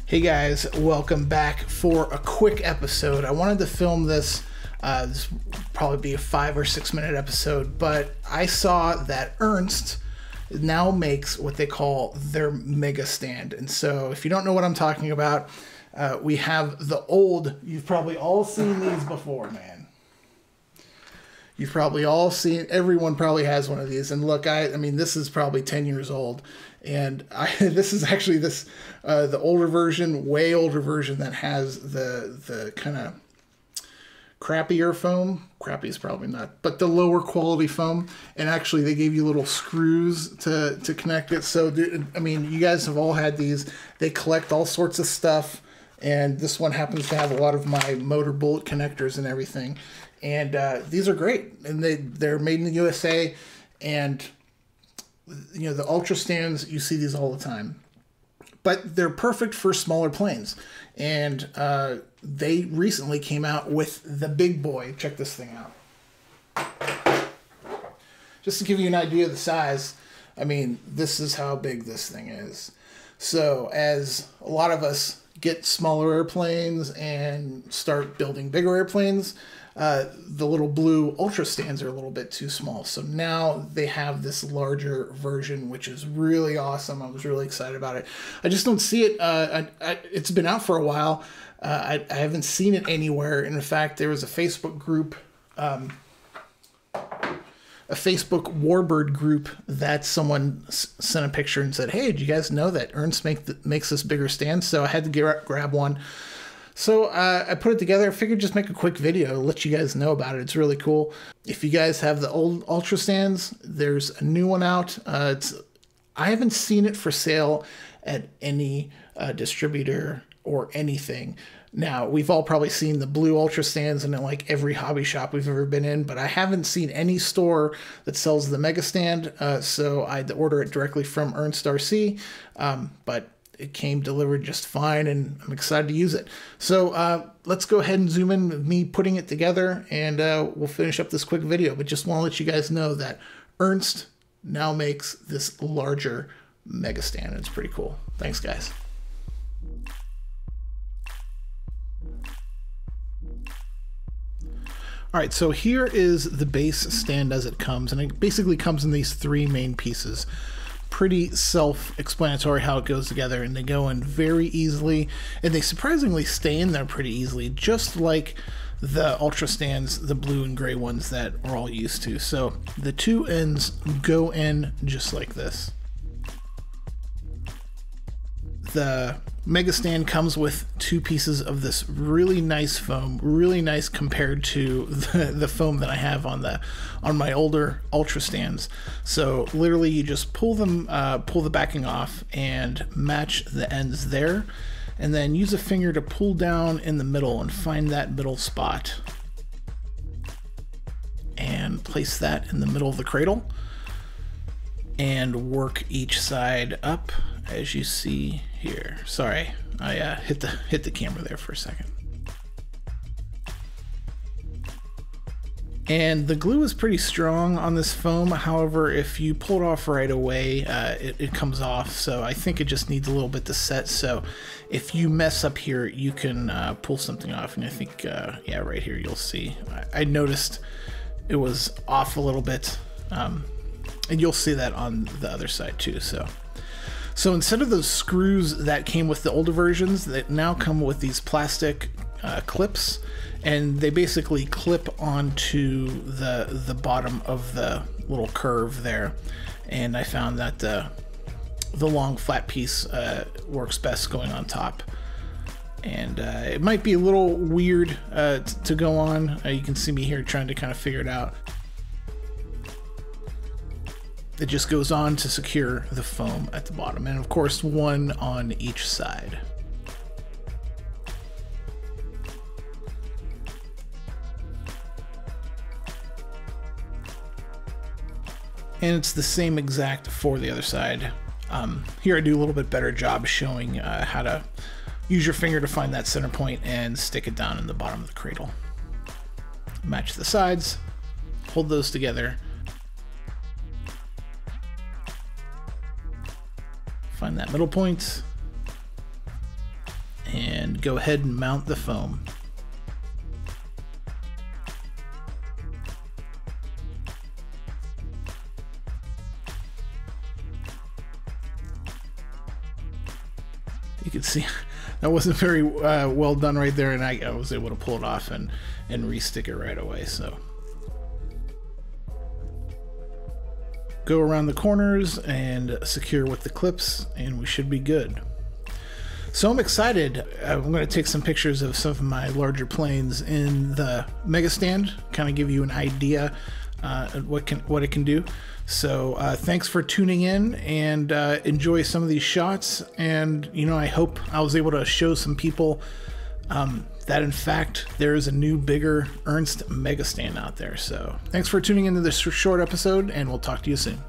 Hey guys, welcome back for a quick episode. I wanted to film this, this will probably be a 5 or 6 minute episode, but I saw that Ernst now makes what they call their mega stand. And so if you don't know what I'm talking about, we have the old, you've probably all seen these before, man. You've probably all seen, everyone probably has one of these. And look, I mean, this is probably 10 years old. And this is actually the older version, way older version that has the kind of crappier foam. Crappy is probably not, but the lower quality foam. And actually they gave you little screws to connect it. So, I mean, you guys have all had these. They collect all sorts of stuff. And this one happens to have a lot of my motor bullet connectors and everything. And these are great. And they're made in the USA. And you know, the Ultra stands, you see these all the time, but they're perfect for smaller planes. And they recently came out with the big boy. Check this thing out. Just to give you an idea of the size, I mean, this is how big this thing is. So as a lot of us get smaller airplanes and start building bigger airplanes, the little blue Ultra stands are a little bit too small. So now they have this larger version, which is really awesome. I was really excited about it. I just don't see it. It's been out for a while. I haven't seen it anywhere. And in fact, there was a Facebook group, a Facebook Warbird group that someone sent a picture and said, hey, do you guys know that Ernst makes this bigger stand? So I had to grab one. So I put it together. I figured just make a quick video to let you guys know about it. It's really cool. If you guys have the old Ultra stands, there's a new one out. I haven't seen it for sale at any distributor or anything. Now, we've all probably seen the blue Ultra stands in like every hobby shop we've ever been in, but I haven't seen any store that sells the Mega Stand, so I had to order it directly from Ernst RC, but it came delivered just fine, and I'm excited to use it. So let's go ahead and zoom in with me putting it together, and we'll finish up this quick video. But just want to let you guys know that Ernst now makes this larger Mega Stand. It's pretty cool. Thanks, guys. All right, so here is the base stand as it comes, and it basically comes in these 3 main pieces. Pretty self-explanatory how it goes together, and they go in very easily, and they surprisingly stay in there pretty easily, just like the Ultra stands, the blue and gray ones that we're all used to. So the 2 ends go in just like this. The Mega Stand comes with 2 pieces of this really nice foam, really nice compared to the foam that I have on my older Ultra stands. So literally you just pull the backing off and match the ends there, and then use a finger to pull down in the middle and find that middle spot and place that in the middle of the cradle and work each side up as you see here. Sorry, I hit the camera there for a second. And the glue is pretty strong on this foam. However, if you pull it off right away, it comes off. So I think it just needs a little bit to set. So if you mess up here, you can pull something off. And I think, yeah, right here you'll see. I noticed it was off a little bit. And you'll see that on the other side too. So instead of those screws that came with the older versions, that now come with these plastic clips, and they basically clip onto the bottom of the little curve there. And I found that the long flat piece works best going on top. And it might be a little weird to go on. You can see me here trying to kind of figure it out. It just goes on to secure the foam at the bottom, and of course 1 on each side. And it's the same exact for the other side. Here I do a little bit better job showing how to use your finger to find that center point and stick it down in the bottom of the cradle. Match the sides, hold those together, find that middle point, and go ahead and mount the foam. You can see that wasn't very well done right there, and I was able to pull it off and re-stick it right away. So go around the corners and secure with the clips, and we should be good. So I'm excited. I'm going to take some pictures of some of my larger planes in the Mega Stand, kind of give you an idea what it can do. So thanks for tuning in, and enjoy some of these shots. And I hope I was able to show some people that in fact there is a new, bigger Ernst Mega Stand out there. So thanks for tuning into this short episode, and we'll talk to you soon.